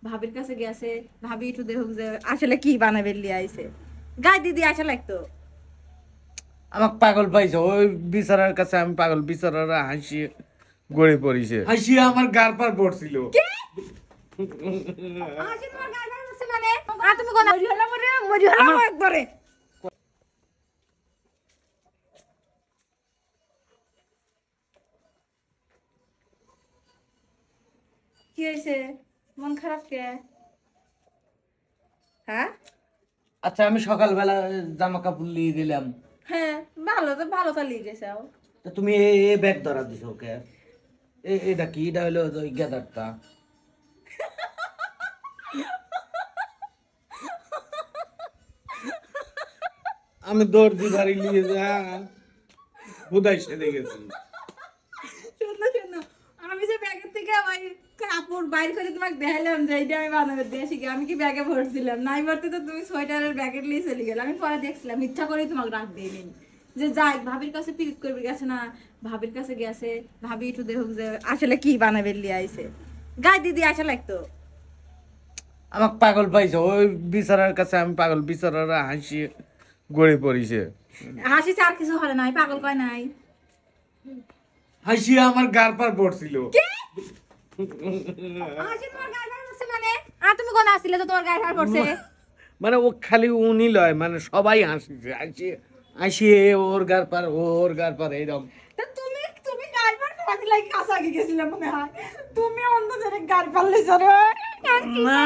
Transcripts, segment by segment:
ভাবির কাছে গেছে, ভাবি একটু দেখুক যে আসলে কি বানাবে লিয়ে আইছে। গাই দিদি আসা লাগতো। আমাকে পাগল পাইছে ওই বিচারার কাছে, আমি পাগল। বিচারারা হাসি গড়ে পড়িছে, হাসি আমার গার পার পড়ছিল। আসে তোমার গায়ে গায়ে হচ্ছে মানে তুমি কোন মরি হলাম একবারে। কি হয়েছে, মন খারাপ কে? হ্যাঁ আচ্ছা, আমি সকালবেলা জামা কাপড় নিয়ে দিলাম, হ্যাঁ, ভালো তো লিয়ে গেছে। তা তুমি এ ব্যাগ ধরা দিছো ওকে? এটা কি? এটা হলো ওই গেদারটা। আমি দর্জি বাড়ি নিয়ে যা হুদাই সেরে গেছি। শোনো শোনো, আমি যে ব্যাগের থেকে ওই কাপড় বাইর করে তোমাকে দেখালাম যে এইটা আমি বানাবে দিয়ে শিখে, আমি কি ব্যাগে ভরছিলাম? নাই ভরতে তো তুমি সোয়েটারের ব্যাগেট নিয়ে চলে গেলে। আমি পরে দেখছিলাম, ইচ্ছা করেই তোমাকে রাখ দিইনি যে যাই ভাবির কাছে পিরিত করবে গেছে না, ভাবির কাছে গেছে, ভাবি একটু দেখুক যে আসলে কি বানাবে লিয়ে আইছে। গাই দিদি আসা লাগতো। আমাকে পাগল পাইছে ওই বিচারার কাছে, আমি পাগল। বিচারারা হাসি গড়ে পড়িছে, হাসি আর কিছু হয় নাই, পাগল কয় নাই। হাসি আমার গার পার পড়ছিল। হাসি তোমার গায়ে গায়ে পড়ছে মানে তুমি কোন আসছিলে তো তোমার গায়ে গায়ে পড়ছে? মানে ও খালি উনি লয়, মানে সবাই হাসিছে। হাসি হাসি ওর গার পার, ওর গার পার, এইরকম। তা তুমি তুমি গাড়ি পার করাতে লাগি কাছে আগে গেছিলাম মনে হয়। তুমি অন্য জনে গাড়ি পারলে জরে না,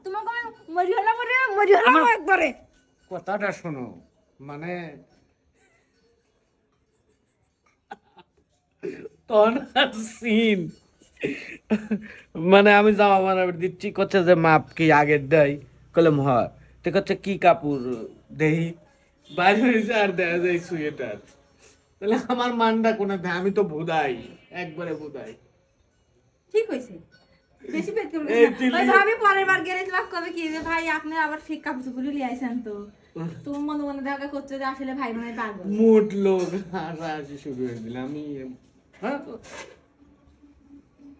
তোমাকে আমি মরি হলাম একবারে। কথাটা শোনো, মানে তখন সিন, মানে আমি জামা বানাবে দিচ্ছি, করছে যে মাপ কি আগের দেয়? কলম হয় তো, করছে কি কাপড় দেহি, বাইরে হয়েছে আর দেখা যায় সোয়েটার। তাহলে আমার মানটা কোনে দেয়? আমি তো বুধাই, একবারে বুধাই। ঠিক হইছে, বেশি পেট করে এই গেছে দিল্লি- ওই ভাবি পরের বার গেলে তোমাকে কবে কি যে ভাই আপনি আবার ঠিক কাপড় চোপড় লিয়ে আইছেন তো তুমি মনে মনে দেখা করছো যে আসলে ভাই মনে হয় পাগল। মুড লোক হাসাহাসি শুরু হয়ে দিল। আমি হ্যাঁ,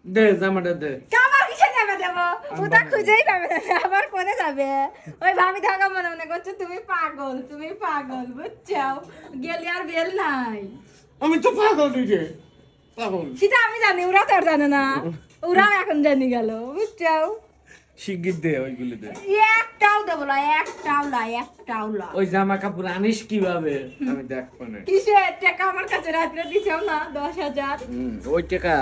দে জামাটা দে। কাবার কিসে যাবে দেবো? ওটা খুঁজেই পাবে না, আবার কোনে যাবে? ওই ভাবি থাকা মনে মনে করছো তুমি পাগল বুঝছো? গেলি আর বেল নাই। আমি তো পাগল নিজে, পাগল। সেটা আমি জানি, ওরা তো আর জানে না, ওরাও এখন জানি গেল বুঝছো? শিগগির দে ওইগুলি দে। একটাও দেবো না, একটাও না। ওই জামা কাপড় আনিস কিভাবে? আমি দেখবো না। কিসের টাকা আমার কাছে রাত্রে দিছেও না 10,000? ওই টাকা,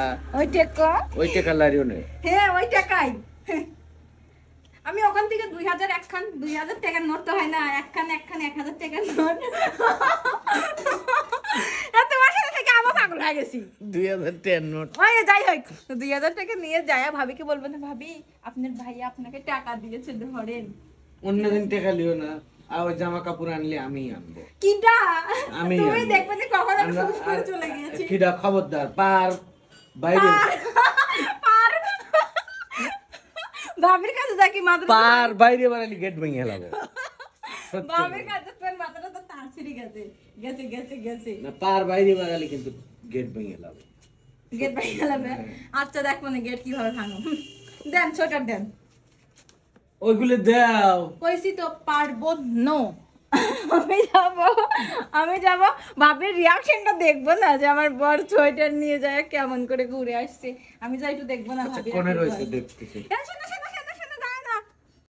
ওই টাকা লারিও নেই। হ্যাঁ ওই টাকাই। আমি ওখান থেকে 2,000 একখান 2,000 টাকার নোট তো হয় না, একখান 1,000 টাকার নোট। তোমার সাথে থেকে আমি পাগল হয়ে গেছি। 2010 নোট। ওই যাই হোক, 2,000 টাকা নিয়ে যায় ভাবিকে বলবেন না, ভাবি আপনার ভাই আপনাকে টাকা দিয়েছে ধরেন। অন্যদিন টাকা লিও না, আর ওই জামা কাপড় আনলে আমি আনবো। কিডা আমি তুমি আনবো। দেখবে না কখন আমি আমরা- খুশ করে চলে গিয়েছি। কিডা খবরদার পার বাইরে, পার ভাবির কাছে যাকি মাত্র পার বাইরে বানালি গেট ভেঙে হেলাবো। সত্যি ভাবির কাছে তোর মাথাটা তো তার ছিঁড়ে গেছে গেছে না, পার বাইরে বানালি কিন্তু গেট ভেঙে হেলাবো। গেট ভাই গেলাবে। আচ্ছা দেখ মানে গেট কিভাবে ভাঙো, দেন ছোটার দেন। ওইগুলো দাও। কইছি তো পারবো নো। আমি যাব ভাবির রিয়াকশনটা দেখবো না যে আমার বর সোয়েটার নিয়ে যায় কেমন করে ঘুরে আসছে। আমি যাই একটু দেখবো না ভাবি কোনে রয়েছে দেখতেছি। শোনো